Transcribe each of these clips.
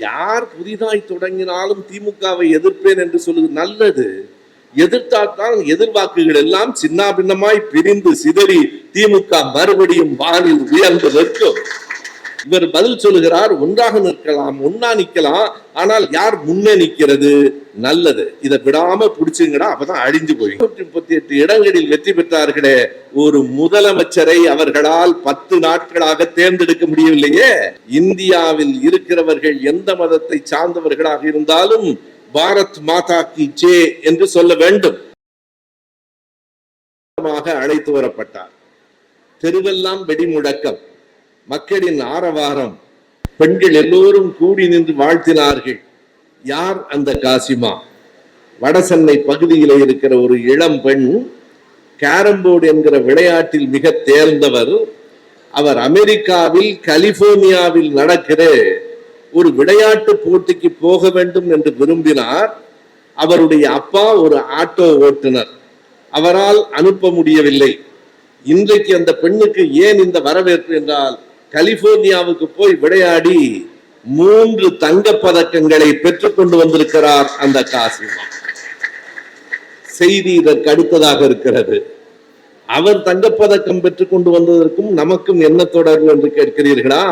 யார் புதிதாய் தொடங்கினாலும் திமுகவை எதிர்ப்பேன் என்று சொல்லுது நல்லது. எதிர்த்தால்தான் எதிர்வாக்குகள் எல்லாம் சின்ன பின்னமாய் பிரிந்து சிதறி திமுக மறுபடியும் வானில் உயர்ந்து நிற்கும். இவர் பதில் சொல்லுகிறார், ஒன்றாக நிற்கலாம், ஒன்னா நிக்கலாம், ஆனால் யார் முன்னே நிற்கிறது நல்லது, இதை விடாம பிடிச்சுங்கடா, அப்பதான் அழிஞ்சு போய் 138 இடங்களில் வெற்றி பெற்றார்களே, ஒரு முதலமைச்சரை அவர்களால் 10 நாட்களாக தேர்ந்தெடுக்க முடியவில்லையே. இந்தியாவில் இருக்கிறவர்கள் எந்த மதத்தை சார்ந்தவர்களாக இருந்தாலும் பாரத் மாதா கி ஜெய் என்று சொல்ல வேண்டும். அழைத்து வரப்பட்டார். தெருவெல்லாம் வெடி முழக்கம், மக்களின் ஆரவாரம், பெண்கள் எல்லோரும் கூடி நின்று வாழ்த்தினார்கள். யார் அந்த காசிமா? வடசென்னை பகுதியில் இருக்கிற ஒரு இளம் பெண், கேரம்போர்டு என்கிற விளையாட்டில் மிக தேர்ந்தவர். அவர் அமெரிக்காவில் கலிபோர்னியாவில் நடக்கிற ஒரு விளையாட்டு போட்டிக்கு போக வேண்டும் என்று விரும்பினார். அவருடைய அப்பா ஒரு ஆட்டோ ஓட்டுநர், அவரால் அனுப்ப முடியவில்லை. இன்றைக்கு அந்த பெண்ணுக்கு ஏன் இந்த வரவேற்பு என்றால், கலிபோர்னியாவுக்கு போய் விளையாடி 3 தங்கப் பதக்கங்களை பெற்றுக் கொண்டு வந்திருக்கிறார் அந்த காசிமா. செய்தி இதற்கு அடுத்ததாக இருக்கிறது. அவர் தங்கப்பதக்கம் பெற்றுக் கொண்டு வந்ததற்கும் நமக்கும் என்ன தொடர்பு என்று கேட்கிறீர்களா?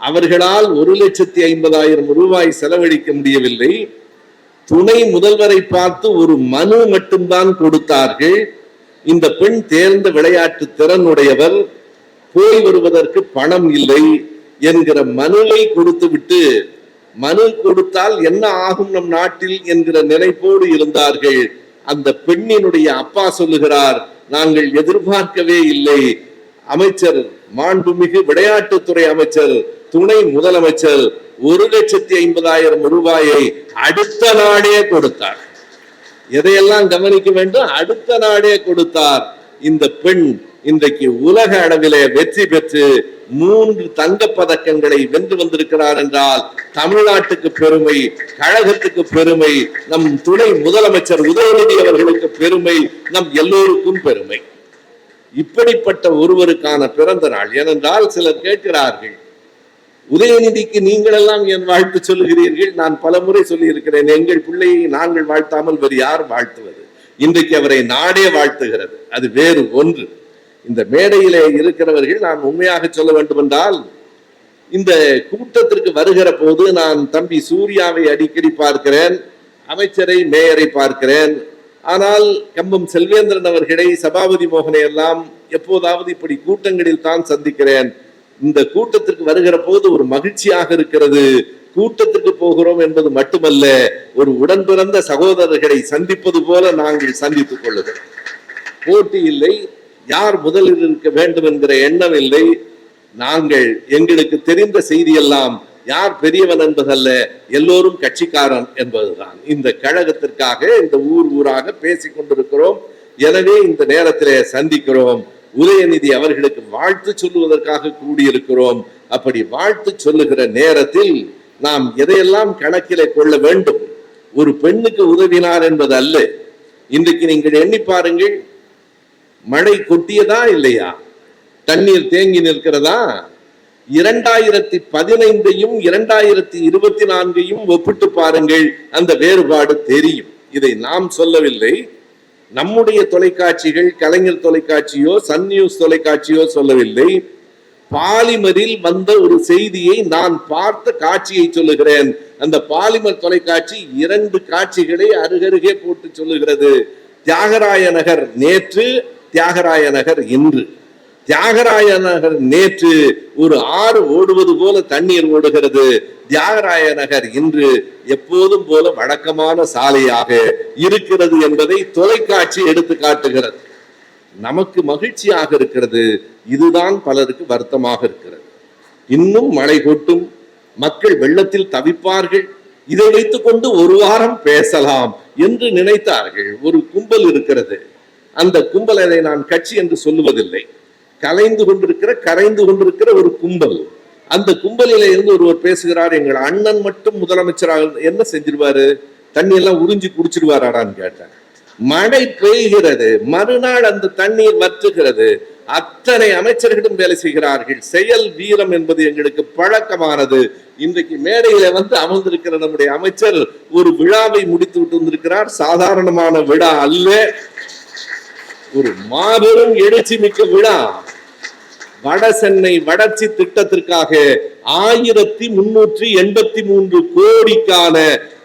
அவர்களால் 1,50,000 ரூபாய் செலவழிக்க முடியவில்லை. துணை முதல்வரை பார்த்து ஒரு மனு மட்டும்தான் கொடுத்தார்கள். இந்த பெண் தேர்ந்த விளையாட்டு திறன் உடையவர், போய் வருவதற்கு பணம் இல்லை என்கிற மனுவை கொடுத்து விட்டு, மனு கொடுத்தால் என்ன ஆகும் நம் நாட்டில் என்கிற நினைப்போடு இருந்தார்கள். அந்த பெண்ணினுடைய அப்பா சொல்லுகிறார், நாங்கள் எதிர்பார்க்கவே இல்லை, அமைச்சர், மாண்புமிகு விளையாட்டுத்துறை அமைச்சர், துணை முதலமைச்சர் 1,50,000 ரூபாயை அடுத்த நாடே கொடுத்தார். எதையெல்லாம் கவனிக்க வேண்டும், அடுத்த நாடே கொடுத்தார். இந்த பெண் இன்றைக்கு உலக அளவிலே வெற்றி பெற்று 3 தங்கப் பதக்கங்களை வென்று வந்திருக்கிறார் என்றால் தமிழ்நாட்டுக்கு பெருமை, கழகத்துக்கு பெருமை, நம் துணை முதலமைச்சர் உதயநிதி அவர்களுக்கு பெருமை, நம் எல்லோருக்கும் பெருமை. இப்படிப்பட்ட ஒருவருக்கான பிறந்த நாள். ஏனென்றால் சிலர் கேட்கிறார்கள், உதயநிதிக்கு நீங்கள் எல்லாம் என் வாழ்த்து சொல்லுகிறீர்கள். நான் பல முறை சொல்லி இருக்கிறேன், எங்கள் பிள்ளையை நாங்கள் வாழ்த்தாமல் வேறு யார் வாழ்த்துவது? இன்றைக்கு அவரை நாடே வாழ்த்துகிறது, அது வேறு ஒன்று. இந்த மேடையிலே இருக்கிறவர்கள், நான் உண்மையாக சொல்ல வேண்டும் என்றால், இந்த கூட்டத்திற்கு வருகிற போது நான் தம்பி சூர்யாவை அடிக்கடி பார்க்கிறேன், அமைச்சரை, மேயரை பார்க்கிறேன். ஆனால் கம்பம் செல்வேந்திரன் அவர்களை, சபாபதி மோகனை எல்லாம் எப்போதாவது இப்படி கூட்டங்களில் தான் சந்திக்கிறேன். இந்த கூட்டத்திற்கு வருகிற போது ஒரு மகிழ்ச்சியாக இருக்கிறது. கூட்டத்திற்கு போகிறோம் என்பது மட்டுமல்ல, ஒரு உடன் பிறந்த சகோதரர்களை சந்திப்பது போல நாங்கள் சந்தித்துக் கொள்ளுகிறோம். போட்டி இல்லை, யார் முதலில் இருக்க வேண்டும் என்கிற எண்ணம் இல்லை. நாங்கள் எங்களுக்கு தெரிந்த செய்தியெல்லாம் யார் பெரியவன் என்பதல்ல, எல்லோரும் கட்சிக்காரன் என்பதுதான். இந்த கழகத்திற்காக இந்த ஊராக பேசிக் கொண்டிருக்கிறோம். எனவே இந்த நேரத்திலே சந்திக்கிறோம். உதயநிதி அவர்களுக்கு வாழ்த்து சொல்லுவதற்காக கூடியிருக்கிறோம். அப்படி வாழ்த்து சொல்லுகிற நேரத்தில் நாம் எதையெல்லாம் கணக்கிலே கொள்ள வேண்டும்? ஒரு பெண்ணுக்கு உதவினார் என்பது அல்ல. இன்றைக்கு நீங்கள் எண்ணி பாருங்கள், மழை கொட்டியதா இல்லையா? தண்ணீர் தேங்கி நிற்கிறதா? 2015ஐயும் 2024ஐயும் ஒப்பிட்டு பாருங்கள், அந்த வேறுபாடு தெரியும். இதை நாம் சொல்லவில்லை, நம்முடைய தொலைக்காட்சிகள், கலைஞர் தொலைக்காட்சியோ சன் நியூஸ் தொலைக்காட்சியோ சொல்லவில்லை. பாலிமரில் வந்த ஒரு செய்தியை நான் பார்த்த காட்சியை சொல்லுகிறேன். அந்த பாலிமர் தொலைக்காட்சி 2 காட்சிகளை அருகருகே போட்டு சொல்லுகிறது. தியாகராய நகர் நேற்று, தியாகராய நகர் இன்று. தியாகராய நகர் நேற்று ஒரு ஆறு ஓடுவது போல தண்ணீர் ஓடுகிறது. தியாகராய நகர் இன்று எப்போதும் போல வழக்கமான சாலையாக இருக்கிறது என்பதை தொலைக்காட்சி எடுத்து காட்டுகிறது. நமக்கு மகிழ்ச்சியாக இருக்கிறது, இதுதான் பலருக்கு வருத்தமாக இருக்கிறது. இன்னும் மழை கொட்டும், மக்கள் வெள்ளத்தில் தவிப்பார்கள், இதை வைத்துக் கொண்டு ஒரு வாரம் பேசலாம் என்று நினைத்தார்கள். ஒரு கும்பல் இருக்கிறது. அந்த கும்பலை நான் கட்சி என்று சொல்லுவதில்லை, கரைந்து கொண்டிருக்கிற ஒரு கும்பல். அந்த கும்பலில இருந்து ஒருவர் பேசுகிறார், எங்கள் அண்ணன் மட்டும் முதலமைச்சராக என்ன செஞ்சிருவாரு, தண்ணி எல்லாம் உறிஞ்சி குடிச்சிருவாராடான்னு கேட்டேன். மழை பெய்கிறது, மறுநாள் அந்த தண்ணீர் வற்றுகிறது. அத்தனை அமைச்சர்களும் வேலை செய்கிறார்கள். செயல் வீரம் என்பது எங்களுக்கு பழக்கமானது. இன்றைக்கு மேடையில அமர்ந்திருக்கிற நம்முடைய அமைச்சர் ஒரு விழாவை முடித்து விட்டு வந்திருக்கிறார். சாதாரணமான விழா அல்ல, ஒரு மாபெரும் எழுச்சி மிக்க விழா. வட சென்னை வளர்ச்சி திட்டத்திற்காக 1383 கோடிக்கான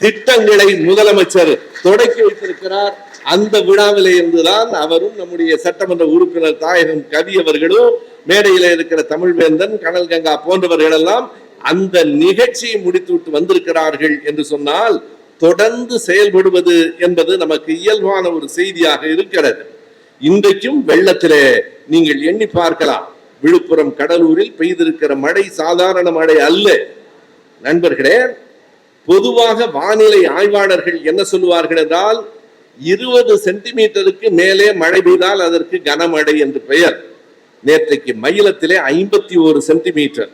திட்டங்களை முதலமைச்சர் தொடக்கி வைத்திருக்கிறார். அந்த விழாவிலே இருந்துதான் அவரும் நம்முடைய சட்டமன்ற உறுப்பினர் தாயகம் கவி அவர்களும் மேடையில இருக்கிற தமிழ்வேந்தன், கனல் கங்கா போன்றவர்கள் எல்லாம் அந்த நிகழ்ச்சியை முடித்துவிட்டு வந்திருக்கிறார்கள் என்று சொன்னால், தொடர்ந்து செயல்படுவது என்பது நமக்கு இயல்பான ஒரு செய்தியாக இருக்கிறது. இன்றைக்கும் வெள்ளத்திலே நீங்கள் எண்ணி பார்க்கலாம். விழுப்புரம் கடலூரில் பெய்திருக்கிற மழை சாதாரண மழை அல்ல நண்பர்களே. பொதுவாக வானிலை ஆய்வாளர்கள் என்ன சொல்லுவார்கள் என்றால், 20 சென்டிமீட்டருக்கு மேலே மழை பெய்தால் அதற்கு கனமழை என்று பெயர். நேற்றைக்கு மயிலத்திலே 51 சென்டிமீட்டர்,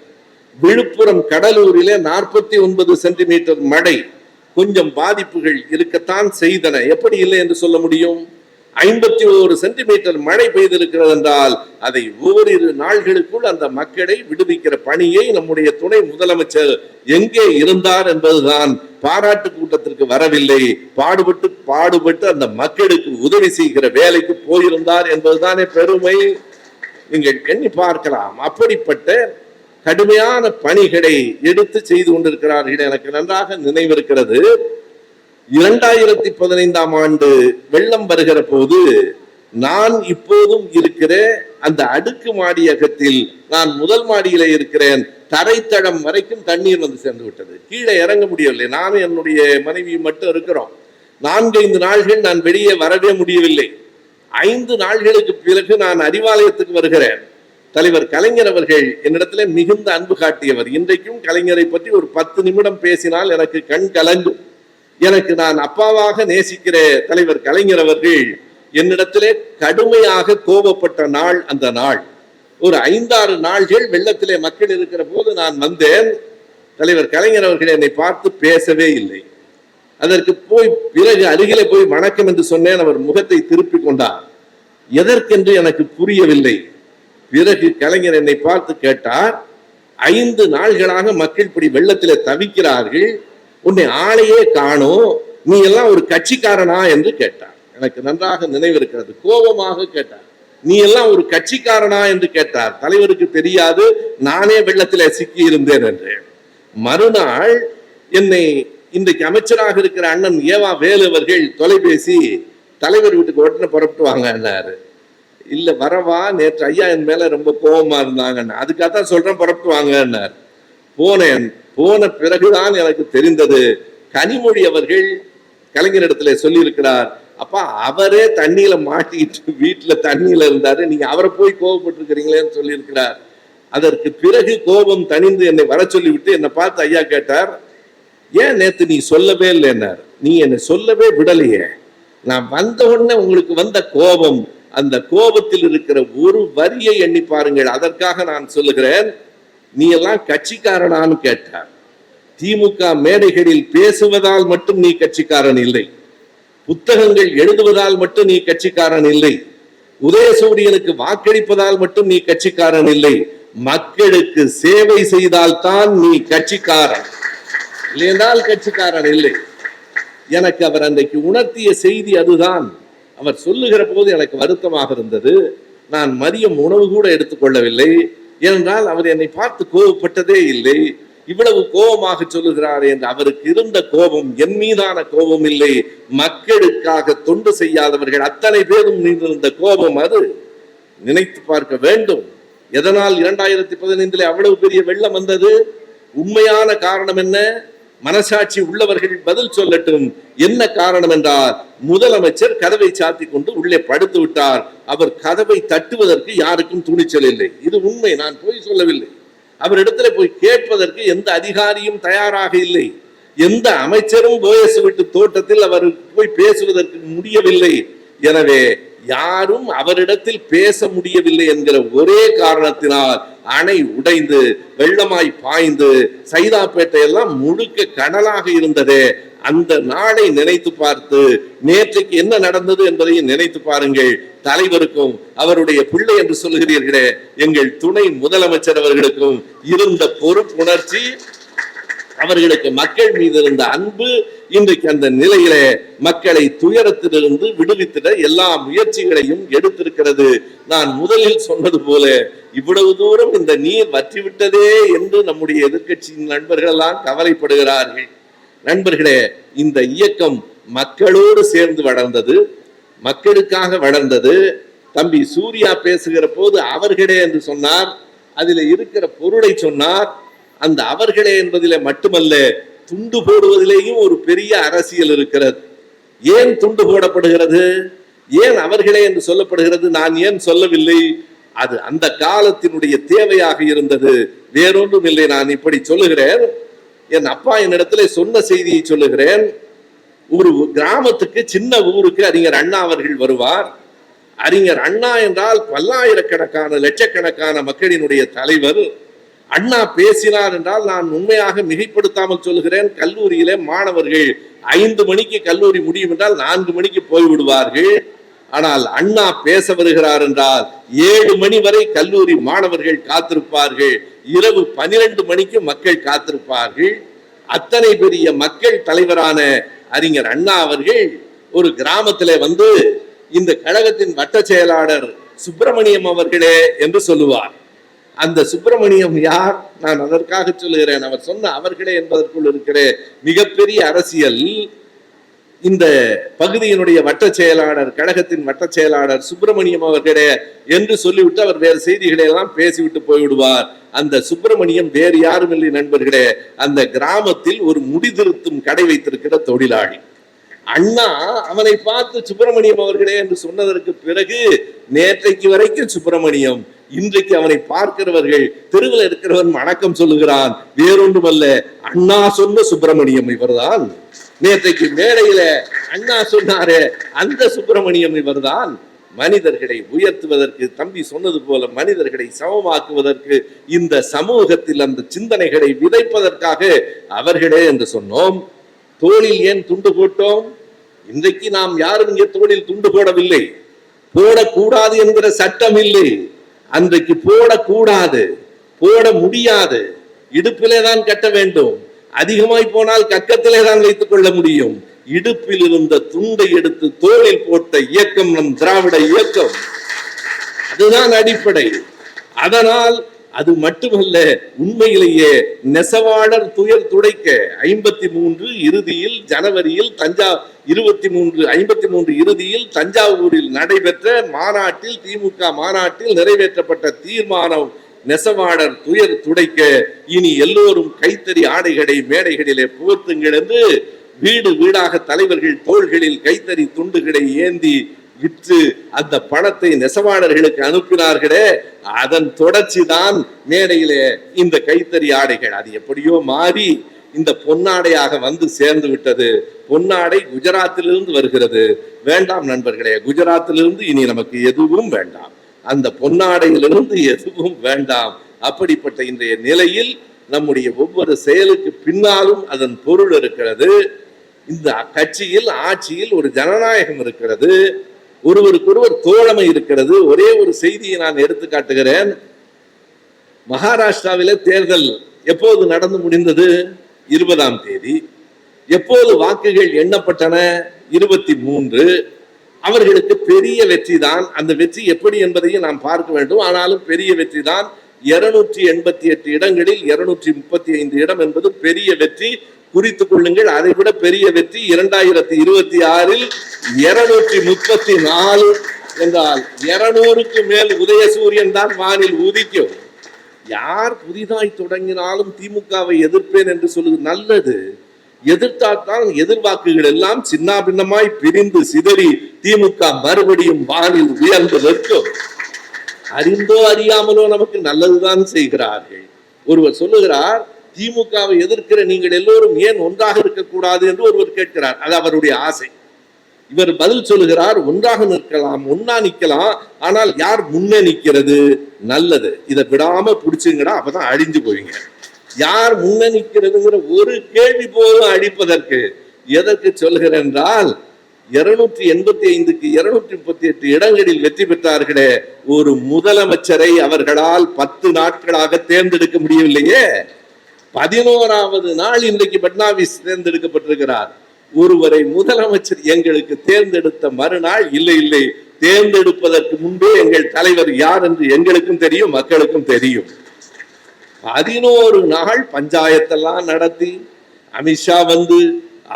விழுப்புரம் கடலூரிலே 49 சென்டிமீட்டர் மழை. கொஞ்சம் பாதிப்புகள் இருக்கத்தான் செய்தன, எப்படி இல்லை என்று சொல்ல முடியும்? 51 சென்டிமீட்டர் மழை பெய்திருக்கிறது என்றால் அதை ஓரிரு நாள்களுக்குள் அந்த மக்களை விடுவிக்கிற பணியை நம்முடைய துணை முதலமைச்சர் எங்கே இருந்தார் என்பதுதான். பாராட்டு கூட்டத்திற்கு வரவில்லை, பாடுபட்டு அந்த மக்களுக்கு உதவி செய்கிற வேலைக்கு போயிருந்தார் என்பதுதானே பெருமை. நீங்கள் எண்ணி பார்க்கலாம். அப்படிப்பட்ட கடுமையான பணிகளை எடுத்து செய்து கொண்டிருக்கிறார்கள். எனக்கு நன்றாக நினைவிருக்கிறது, 2015ஆம் ஆண்டு வெள்ளம் வருகிற போது நான் இப்போதும் இருக்கிற அந்த அடுக்கு மாடியகத்தில் நான் முதல் மாடியில இருக்கிறேன். தரைத்தளம் வரைக்கும் தண்ணீர் வந்து சேர்ந்து விட்டது. கீழே இறங்க முடியவில்லை. நானும் என்னுடைய மனைவி மட்டும் இருக்கிறோம். 4-5 நாள்கள் நான் வெளியே வரவே முடியவில்லை. 5 நாள்களுக்கு பிறகு நான் அறிவாலயத்துக்கு வருகிறேன். தலைவர் கலைஞர் அவர்கள் என்னிடத்துல மிகுந்த அன்பு காட்டியவர். இன்றைக்கும் கலைஞரை பற்றி ஒரு 10 நிமிடம் பேசினால் எனக்கு கண் கலங்கும். எனக்கு நான் அப்பாவாக நேசிக்கிற தலைவர் கலைஞர் அவர்கள் என்னிடத்திலே கடுமையாக கோபப்பட்ட நாள் அந்த நாள். ஒரு 5-6 நாள்கள் வெள்ளத்திலே மக்கள் இருக்கிற போது நான் வந்தேன். தலைவர் கலைஞர் அவர்கள் என்னை பார்த்து பேசவே இல்லை. அதற்கு பிறகு அருகிலே போய் வணக்கம் என்று சொன்னேன். அவர் முகத்தை திருப்பி கொண்டார். எதற்கென்று எனக்கு புரியவில்லை. பிறகு கலைஞர் என்னை பார்த்து கேட்டார், 5 நாள்களாக மக்கள் இப்படி வெள்ளத்திலே தவிக்கிறார்கள், உன்னை ஆளையே காணோம், நீ எல்லாம் ஒரு கட்சிக்காரனா என்று கேட்டார். எனக்கு நன்றாக நினைவிருக்கிறது. கோபமாக கேட்டார், நீ எல்லாம் ஒரு கட்சிக்காரனா என்று கேட்டார். தலைவருக்கு தெரியாது நானே வெள்ளத்திலே சிக்கி இருந்தேன் என்று. மறுநாள் என்னை இன்றைக்கு அமைச்சராக இருக்கிற அண்ணன் ஏவா வேலு அவர்கள் தொலைபேசி, தலைவர் வீட்டுக்கு உடனே புறப்பட்டு வாங்கன்னாரு. இல்ல வரவா, நேற்று ஐயா என் மேல ரொம்ப கோபமா இருந்தாங்க, அதுக்காகத்தான் சொல்றேன் புறப்பட்டு வாங்கன்னார். போனேன். போன பிறகுதான் எனக்கு தெரிந்தது, கனிமொழி அவர்கள் கலைஞரிடத்துல சொல்லி இருக்கிறார், அப்பா அவரே தண்ணியில மாட்டிக்கிட்டு வீட்டுல தண்ணியில இருந்தாரு, நீங்க அவரை போய் கோபப்பட்டு இருக்கிறீங்களேன்னு சொல்லி இருக்கிறார். அதற்கு பிறகு கோபம் தணிந்து என்னை வர சொல்லிவிட்டு என்னை பார்த்து ஐயா கேட்டார், ஏன் நேத்து நீ சொல்லவே இல்லைன்னார். நீ என்னை சொல்லவே விடலையே, நான் வந்த உடனே உங்களுக்கு வந்த கோபம், அந்த கோபத்தில் இருக்கிற ஒரு வரியை எண்ணி பாருங்கள். அதற்காக நான் சொல்லுகிறேன், நீ எல்லாம் கட்சிக்காரனான்னு கேட்டார். திமுக மேடைகளில் பேசுவதால் மட்டும் நீ கட்சிக்காரன் இல்லை, புத்தகங்கள் எழுதுவதால் மட்டும் நீ கட்சிக்காரன் இல்லை, உதயசூரியனுக்கு வாக்களிப்பதால் மட்டும் நீ கட்சிக்காரன் இல்லை, மக்களுக்கு சேவை செய்தால் தான் நீ கட்சிக்காரன், இல்லையென்றால் கட்சிக்காரன் இல்லை. எனக்கு அவர் அன்றைக்கு உணர்த்திய செய்தி அதுதான். அவர் சொல்லுகிற போது எனக்கு வருத்தமாக இருந்தது. நான் மதியம் உணவு கூட எடுத்துக்கொள்ளவில்லை. ஏனென்றால் அவர் என்னை பார்த்து கோபப்பட்டதே இல்லை. இவ்வளவு கோபமாக சொல்லுகிறார் என்று அவருக்கு இருந்த கோபம் என் மீதான கோபம் இல்லை, மக்களுக்காக தொண்டு செய்யாதவர்கள் அத்தனை பேரும் இருந்த கோபம். அது நினைத்து பார்க்க வேண்டும். எதனால் 2015 அவ்வளவு பெரிய வெள்ளம் வந்தது? உண்மையான காரணம் என்ன? மனசாட்சி உள்ளவர்கள் பதில் சொல்லட்டும். என்ன காரணம் என்றால், முதலமைச்சர் கதவை சாத்தி கொண்டு உள்ளே படுத்து விட்டார். அவர் கதவை தட்டுவதற்கு யாருக்கும் துணிச்சல் இல்லை. இது உண்மை, நான் போய் சொல்லவில்லை. அவரிடத்துல போய் கேட்பதற்கு எந்த அதிகாரியும் தயாராக இல்லை. எந்த அமைச்சரும் போயஸ் வீட்டு தோட்டத்தில் அவர் போய் பேசுவதற்கு முடியவில்லை. எனவே யாரும் அவரிடத்தில் பேச முடியவில்லை என்கிற ஒரே காரணத்தினால் அணை உடைந்து வெள்ளமாய் பாய்ந்து சைதாப்பேட்டை எல்லாம் முழுக்க கடலாக இருந்ததே. அந்த நாளை நினைத்து பார்த்து நேற்றைக்கு என்ன நடந்தது என்பதையும் நினைத்து பாருங்கள். தலைவருக்கும் அவருடைய பிள்ளை என்று சொல்லுகிறீர்களே எங்கள் துணை முதலமைச்சர் அவர்களுக்கும் இருந்த பொறுப்புணர்ச்சி, அவர்களுக்கு மக்கள் மீது இருந்த அன்பு இன்றைக்கு அந்த நிலையில மக்களை துயரத்திலிருந்து விடுவித்திட எல்லா முயற்சிகளையும் எடுத்திருக்கிறது. நான் முதலில் சொன்னது போல இவ்வளவு தூரம் இந்த நீர் வற்றிவிட்டதே என்று நம்முடைய எதிர்க்கட்சியின் நண்பர்கள் எல்லாம் கவலைப்படுகிறார்கள். நண்பர்களே, இந்த இயக்கம் மக்களோடு சேர்ந்து வளர்ந்தது, மக்களுக்காக வளர்ந்தது. தம்பி சூர்யா பேசுகிற போது அவர்களே என்று சொன்னார், அதில் இருக்கிற பொருளை சொன்னார். அந்த அவர்களே என்பதிலே மட்டுமல்ல, துண்டு போடுவதிலேயும் ஒரு பெரிய அரசியல் இருக்கிறது. ஏன் துண்டு போடப்படுகிறது, ஏன் அவர்களே என்று சொல்லப்படுகிறது, நான் ஏன் சொல்லவில்லை? அது அந்த காலத்தினுடைய தேவையாக இருந்தது, வேறொன்றும் இல்லை. நான் இப்படி சொல்லுகிறேன், என் அப்பா என்னிடத்துல சொன்ன செய்தியை சொல்லுகிறேன். ஒரு கிராமத்துக்கு, சின்ன ஊருக்கு அறிஞர் அண்ணா அவர்கள் வருவார். அறிஞர் அண்ணா என்றால் பல்லாயிரக்கணக்கான லட்சக்கணக்கான மக்களினுடைய தலைவர். அண்ணா பேசினார் என்றால், நான் உண்மையாக மிகைப்படுத்தாமல் சொல்லுகிறேன், கல்லூரியிலே மாணவர்கள் 5 மணிக்கு கல்லூரி முடியும் என்றால் 4 மணிக்கு போய்விடுவார்கள். ஆனால் அண்ணா பேச வருகிறார் என்றால் 7 மணி வரை கல்லூரி மாணவர்கள் காத்திருப்பார்கள். இரவு 12 மணிக்கு மக்கள் காத்திருப்பார்கள். அத்தனை பெரிய மக்கள் தலைவரான அறிஞர் அண்ணா அவர்கள் ஒரு கிராமத்திலே வந்து, இந்த கழகத்தின் வட்ட செயலாளர் சுப்பிரமணியம் அவர்களே என்று சொல்லுவார். அந்த சுப்பிரமணியம் யார்? நான் அதற்காக சொல்லுகிறேன். அவர் சொன்ன அவர்களே என்பதற்குள் இருக்கிற மிகப்பெரிய அரசியல். இந்த பகுதியினுடைய வட்ட செயலாளர், கழகத்தின் வட்ட செயலாளர் சுப்பிரமணியம் அவர்களே என்று சொல்லிவிட்டு அவர் வேறு செய்திகளை எல்லாம் பேசிவிட்டு போய்விடுவார். அந்த சுப்பிரமணியம் வேறு யாரும் இல்லை நண்பர்களே, அந்த கிராமத்தில் ஒரு முடிதிருத்தும் கடை வைத்திருக்கிற தொழிலாளி. அண்ணா அவனை பார்த்து சுப்பிரமணியம் அவர்களே என்று சொன்னதற்கு பிறகு நேற்றைக்கு வரைக்கும் சுப்பிரமணியம், இன்றைக்கு அவனை பார்க்கிறவர்கள், தெருவில் இருக்கிறவன் வணக்கம் சொல்லுகிறான். வேறொன்றுமல்ல, அண்ணா சொன்ன சுப்பிரமணியம் இவர்தான். நேற்றைக்கு மேடையில அண்ணா சொன்னாரே அந்த சுப்பிரமணியம் இவர்தான். மனிதர்களை உயர்த்துவதற்கு, தம்பி சொன்னது போல மனிதர்களை சமமாக்குவதற்கு, இந்த சமூகத்தில் அந்த சிந்தனைகளை விதைப்பதற்காக அவர்களே என்று சொன்னோம். தோளில் ஏன் துண்டு போட்டோம்? இன்றைக்கு நாம் யாரும் இங்கே தோளில் துண்டு போடவில்லை. போடக்கூடாது என்கிற சட்டம் இல்லை. அன்றைக்கு போடக்கூடாது, போட முடியாது. இடுப்பிலே தான் கட்ட வேண்டும். அதிகமாய் போனால் கக்கத்திலே தான் வைத்துக் கொள்ள முடியும். இடுப்பில் இருந்த துண்டை எடுத்து தோளில் போட்ட இயக்கம் நம் திராவிட இயக்கம். அதுதான் அடிப்படை. அதனால் அது மட்டுமல்ல, உண்மையிலேயே நெசவாளர் துயர் துடைக்க 53 இறுதியில், ஜனவரியில் 53 இறுதியில் தஞ்சாவூரில் நடைபெற்ற மாநாட்டில், திமுக மாநாட்டில் நிறைவேற்றப்பட்ட தீர்மானம் நெசவாளர் துயர் துடைக்க இனி எல்லோரும் கைத்தறி ஆடைகளை மேடைகளிலே புகுத்துங்கள் என்று வீடு வீடாக தலைவர்கள் தோள்களில் கைத்தறி துண்டுகளை ஏந்தி விற்று அந்த பணத்தை நெசவாளர்களுக்கு அனுப்பினார்களே, அதன் தொடர்ச்சி தான் மேடையிலே இந்த கைத்தறி ஆடைகள். அது எப்படியோ மாறி இந்த பொன்னாடையாக வந்து சேர்ந்து விட்டது. பொன்னாடை குஜராத்திலிருந்து வருகிறது. வேண்டாம் நண்பர்களே, குஜராத்திலிருந்து இனி நமக்கு எதுவும் வேண்டாம். அந்த பொன்னாடையிலிருந்து எதுவும் வேண்டாம். அப்படிப்பட்ட இன்றைய நிலையில் நம்முடைய ஒவ்வொரு செயலுக்கு பின்னாலும் அதன் பொருள் இருக்கிறது. இந்த கட்சியில், ஆட்சியில் ஒரு ஜனநாயகம் இருக்கிறது, ஒருவருக்கொருவர் தோழமை இருக்கிறது. ஒரே ஒரு செய்தியை நான் எடுத்து காட்டுகிறேன். மகாராஷ்டிராவிலே தேர்தல் எப்போது நடந்து முடிந்தது? 20ஆம் தேதி. எப்போது வாக்குகள் எண்ணப்பட்டன? 23. அவர்களுக்கு பெரிய வெற்றி தான். அந்த வெற்றி எப்படி என்பதையும் நாம் பார்க்க வேண்டும். ஆனாலும் பெரிய வெற்றி தான். 288 இடங்களில் 235 இடம் என்பது பெரிய வெற்றி. குறித்துக் கொள்ளுங்கள். அதை விட பெரிய வெற்றி 2026இல் 234 என்றால் 200க்கு மேல் உதயசூரியன் தான் வானில் உதிக்கும். யார் புதிதாய் தொடங்கினாலும் திமுகவை எதிர்ப்பேன் என்று சொல்லுது நல்லது. எதிர்த்தால் எதிர்வாக்குகள் எல்லாம் சின்ன பின்னமாய் பிரிந்து சிதறி திமுக மறுபடியும் வானில் உயர்ந்து நிற்கும். அறிந்தோ அறியாமலோ நமக்கு நல்லதுதான் செய்கிறார்கள். ஒருவர் சொல்லுகிறார், திமுகவை எதிர்க்கிற நீங்கள் எல்லோரும் ஏன் ஒன்றாக இருக்கக்கூடாது என்று ஒருவர் கேட்கிறார். அது அவருடைய ஆசை. இவர் பதில் சொல்லுகிறார், ஒன்றாக நிற்கலாம், ஒன்னா நிக்கலாம், ஆனால் யார் முன்னே நிக்கிறது நல்லது, இதை விடாம பிடிச்சுங்கடா, அப்பதான் அழிஞ்சு போவீங்க. யார் முன்னே நிக்கிறதுங்கிற ஒரு கேள்வி போதும் அடிப்பதற்கு. எதற்கு சொல்கிறேன் என்றால், 285க்கு 238 இடங்களில் வெற்றி பெற்றார்களே, ஒரு முதலமைச்சரை அவர்களால் 10 நாட்களாக தேர்ந்தெடுக்க முடியவில்லையே. 11வது நாள் இன்றைக்கு பட்னாவிஸ் தேர்ந்தெடுக்கப்பட்டிருக்கிறார். ஒருவரை முதலமைச்சர் எங்களுக்கு தேர்ந்தெடுத்த மறுநாள், இல்லை இல்லை, தேர்ந்தெடுப்பதற்கு முன்பே எங்கள் தலைவர் யார் என்று எங்களுக்கும் தெரியும், மக்களுக்கும் தெரியும். 11 நாள் பஞ்சாயத்தெல்லாம் நடத்தி, அமித்ஷா வந்து,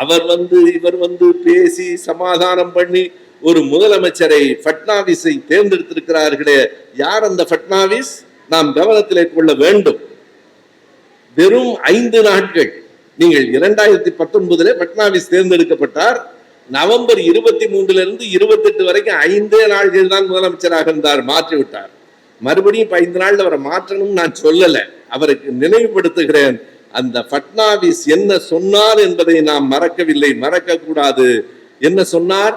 அவர் வந்து, இவர் வந்து பேசி சமாதானம் பண்ணி ஒரு முதலமைச்சரை பட்னாவிஸை தேர்ந்தெடுத்திருக்கிறார்களே. யார் அந்த பட்னாவிஸ்? நாம் கவனத்திலே கொள்ள வேண்டும். வெறும் 5 நாட்கள். நீங்கள் 2019 பட்னாவிஸ் தேர்ந்தெடுக்கப்பட்டார். நவம்பர் 23 28 வரைக்கும் 5 நாட்கள் தான் முதலமைச்சராக இருந்தார். மாற்றிவிட்டார். மறுபடியும் 5 நாள் அவரை மாற்றணும் நான் சொல்லல, அவருக்கு நினைவுபடுத்துகிறேன். அந்த பட்னாவிஸ் என்ன சொன்னார் என்பதை நாம் மறக்கவில்லை, மறக்க கூடாது. என்ன சொன்னார்?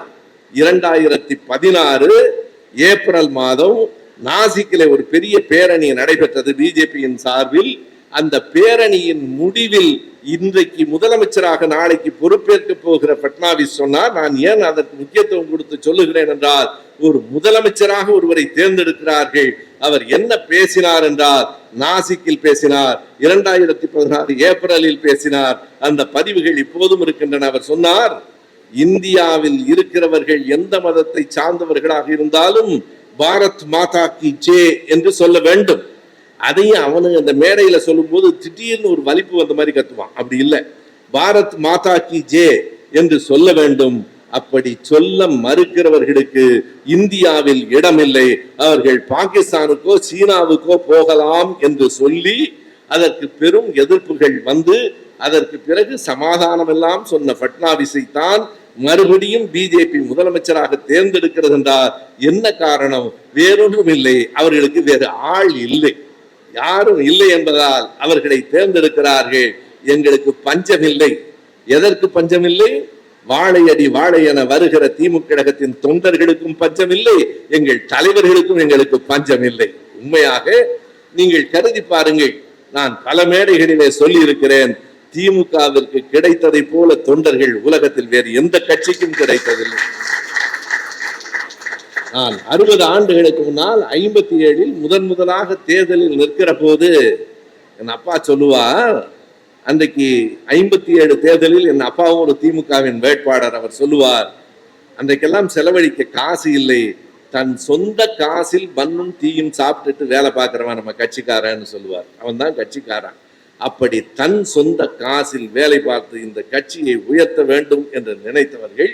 2016 ஏப்ரல் மாதம் நாசிக்கிலே ஒரு பெரிய பேரணி நடைபெற்றது பிஜேபியின் சார்பில். அந்த பேரணியின் முடிவில் இன்றைக்கு முதலமைச்சராக நாளைக்கு பொறுப்பேற்க போகிற பட்னாவிஸ் சொன்னார், நான் ஏன் அதற்கு முக்கியத்துவம் கொடுத்து சொல்லுகிறேன் என்றால், ஒரு முதலமைச்சராக ஒருவரை தேர்ந்தெடுக்கிறார்கள். அவர் என்ன பேசினார் என்றால், நாசிக்கில் பேசினார், 2016 ஏப்ரலில் பேசினார். அந்த பதிவுகள் இப்போதும் இருக்கின்றன. அவர் சொன்னார், இந்தியாவில் இருக்கிறவர்கள் எந்த மதத்தை சார்ந்தவர்களாக இருந்தாலும் பாரத் மாதா கி ஜெய் என்று சொல்ல வேண்டும். அதையும் அவனு அந்த மேடையில சொல்லும் போது திடீர்னு ஒரு வலிப்பு வந்த மாதிரி கத்துவான். அப்படி இல்லை, பாரத் மாதா கி ஜெய் என்று சொல்ல வேண்டும். அப்படி சொல்ல மறுக்கிறவர்களுக்கு இந்தியாவில் இடமில்லை, அவர்கள் பாகிஸ்தானுக்கோ சீனாவுக்கோ போகலாம் என்று சொல்லி அதற்கு பெரும் எதிர்ப்புகள் வந்து, அதற்கு பிறகு சமாதானம் எல்லாம் சொன்ன பட்னாவிஸை தான் மறுபடியும் பிஜேபி முதலமைச்சராக தேர்ந்தெடுக்கிறது என்றால் என்ன காரணம்? வேறொன்றும் இல்லை, அவர்களுக்கு வேறு ஆள் இல்லை, யாரும் இல்லை என்பதால் அவர்களை தேர்ந்தெடுக்கிறார்கள். எங்களுக்கு பஞ்சம் இல்லை. எதற்கு பஞ்சம் இல்லை? வாழையடி வாழை என வருகிற திமுக கழகத்தின் தொண்டர்களுக்கும் பஞ்சம் இல்லை, எங்கள் தலைவர்களுக்கும் எங்களுக்கு பஞ்சம் இல்லை. உண்மையாக நீங்கள் கருதி பாருங்கள். நான் பல மேடைகளிலே சொல்லி இருக்கிறேன், திமுகவிற்கு கிடைத்ததை போல தொண்டர்கள் உலகத்தில் வேறு எந்த கட்சிக்கும் கிடைத்ததில்லை. நான் 60 ஆண்டுகளுக்கு முன்னால் 57 முதலாக தேர்தலில் நிற்கிற போது என் அப்பா சொல்லுவார், அன்றைக்கு 57 தேர்தலில் என் அப்பாவும் ஒரு திமுகவின் வேட்பாளர். அவர் சொல்லுவார், அன்றைக்கெல்லாம் செலவழிக்க காசு இல்லை, தன் சொந்த காசில் பன்னும் தீயும் சாப்பிட்டுட்டு வேலை பார்க்கிறவன் நம்ம கட்சிக்காரன்னு சொல்லுவார். அவன் தான் கட்சிக்காரன். அப்படி தன் சொந்த காசில் வேலை பார்த்து இந்த கட்சியை உயர்த்த வேண்டும் என்று நினைத்தவர்கள்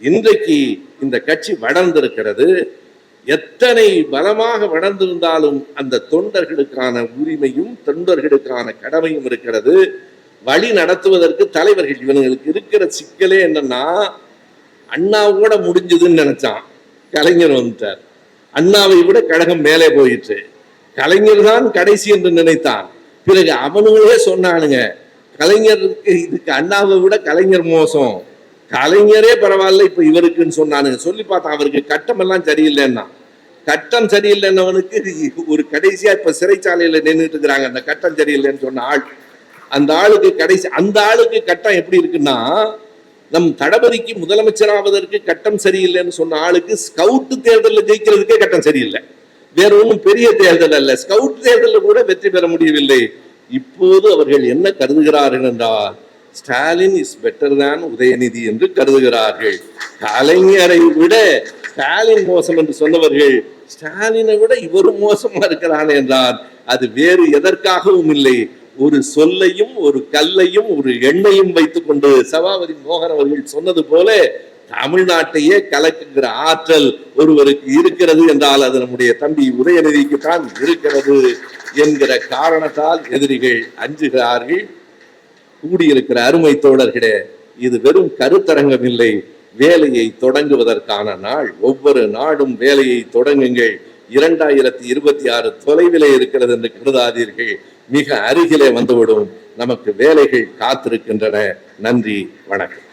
இன்றைக்கு இந்த கட்சி வளர்ந்திருக்கிறது. எத்தனை பலமாக வளர்ந்திருந்தாலும் அந்த தொண்டர்களுக்கான உரிமையும் தொண்டர்களுக்கான கடமையும் இருக்கிறது. வழி நடத்துவதற்கு தலைவர்கள், இவங்களுக்கு இருக்கிற சிக்கலே என்னன்னா, அண்ணாவோட முடிஞ்சதுன்னு நினைச்சான், கலைஞர் வந்துட்டார். அண்ணாவை விட கழகம் மேலே போயிற்று. கலைஞர் தான் கடைசி என்று நினைத்தான். பிறகு அவனுங்களே சொன்னானுங்க, கலைஞருக்கு இதுக்கு அண்ணாவை விட கலைஞர் மோசம், கலைஞரே பரவாயில்ல இப்ப இவருக்குன்னு சொன்னானுங்க. சொல்லி பார்த்தா அவருக்கு கட்டம் எல்லாம் சரியில்லைன்னா, கட்டம் சரியில்லைன்னவனுக்கு ஒரு கடைசியா இப்ப சிறைச்சாலையில நின்றுட்டு இருக்கிறாங்க. அந்த கட்டம் சரியில்லைன்னு சொன்ன ஆள், அந்த ஆளுக்கு கடைசி, அந்த ஆளுக்கு கட்டம் எப்படி இருக்குன்னா, நம் தளபதிக்கு முதலமைச்சராவதற்கு கட்டம் சரியில்லைன்னு சொன்ன ஆளுக்கு ஸ்கவுட் தேர்தலில் ஜெயிக்கிறதுக்கே கட்டம் சரியில்லை. வேற ஒன்றும் பெரிய தேர்தல் அல்ல, ஸ்கவுட் தேர்தலில் கூட வெற்றி பெற முடியவில்லை. இப்போது அவர்கள் என்ன கருதுகிறார்கள் என்றால், ஸ்டாலின் இஸ் பெட்டர் தான் உதயநிதி என்று கருதுகிறார்கள். கலைஞரை விட ஸ்டாலின் மோசம் என்று சொன்னவர்கள் ஸ்டாலினை விட இவரு மோசமா இருக்கிறான் என்றால் அது வேறு எதற்காகவும் இல்லை, ஒரு சொல்லையும் ஒரு கல்லையும் ஒரு எண்ணையும் வைத்துக் கொண்டு சபாபதி மோகன் அவர்கள் சொன்னது போல தமிழ்நாட்டையே கலக்குகிற ஆற்றல் ஒருவருக்கு இருக்கிறது என்றால் அது நம்முடைய தம்பி உதயநிதிக்கு தான் இருக்கிறது என்கிற காரணத்தால் எதிரிகள் அஞ்சுகிறார்கள். கூடியிருக்கிற அருமை தோழர்களே, இது வெறும் கருத்தரங்கம் இல்லை, வேலையை தொடங்குவதற்கான நாள். ஒவ்வொரு நாடும் வேலையை தொடங்குங்கள். 2026 தொலைவிலே இருக்கிறது என்று கருதாதீர்கள், மிக அருகிலே வந்துவிடும். நமக்கு வேலைகள் காத்திருக்கின்றன. நன்றி, வணக்கம்.